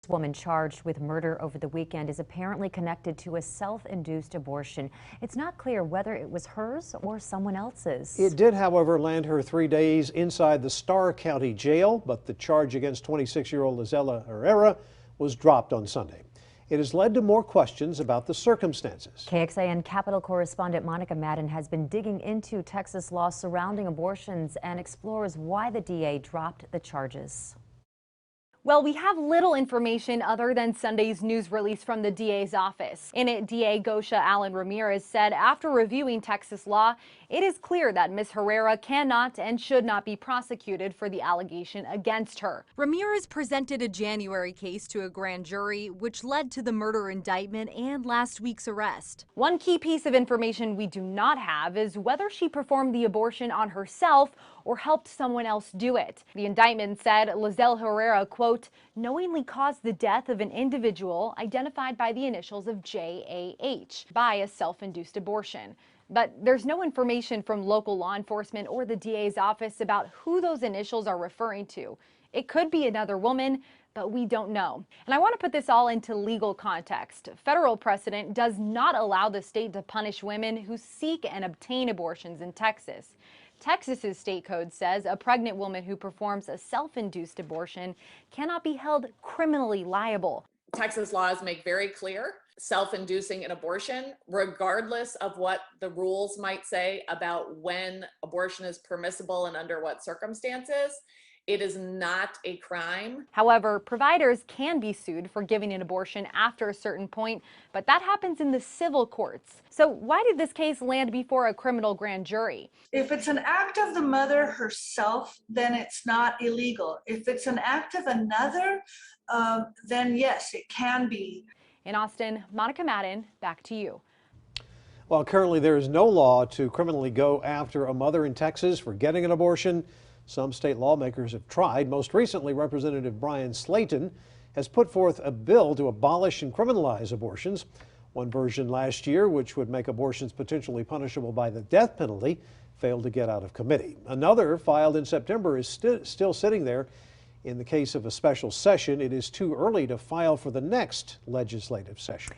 This woman charged with murder over the weekend is apparently connected to a self-induced abortion. It's not clear whether it was hers or someone else's. It did, however, land her 3 days inside the Starr County Jail, but the charge against 26-year-old Lizella Herrera was dropped on Sunday. It has led to more questions about the circumstances. KXAN Capitol correspondent Monica Madden has been digging into Texas law surrounding abortions and explores why the DA dropped the charges. Well, we have little information other than Sunday's news release from the DA's office. In it, DA Gosha Allen Ramirez said after reviewing Texas law, it is clear that Ms. Herrera cannot and should not be prosecuted for the allegation against her. Ramirez presented a January case to a grand jury, which led to the murder indictment and last week's arrest. One key piece of information we do not have is whether she performed the abortion on herself or helped someone else do it. The indictment said Lizella Herrera, quote, knowingly caused the death of an individual identified by the initials of JAH by a self-induced abortion. But there's no information from local law enforcement or the DA's office about who those initials are referring to. It could be another woman, but we don't know. And I want to put this all into legal context. Federal precedent does not allow the state to punish women who seek and obtain abortions in Texas. Texas's state code says a pregnant woman who performs a self-induced abortion cannot be held criminally liable. Texas laws make very clear self-inducing an abortion, regardless of what the rules might say about when abortion is permissible and under what circumstances. It is not a crime. However, providers can be sued for giving an abortion after a certain point, but that happens in the civil courts. So why did this case land before a criminal grand jury? If it's an act of the mother herself, then it's not illegal. If it's an act of another, then yes, it can be. In Austin, Monica Madden, back to you. Well, currently there is no law to criminally go after a mother in Texas for getting an abortion. Some state lawmakers have tried. Most recently, Representative Brian Slayton has put forth a bill to abolish and criminalize abortions. One version last year, which would make abortions potentially punishable by the death penalty, failed to get out of committee. Another, filed in September, is still sitting there. In the case of a special session, it is too early to file for the next legislative session.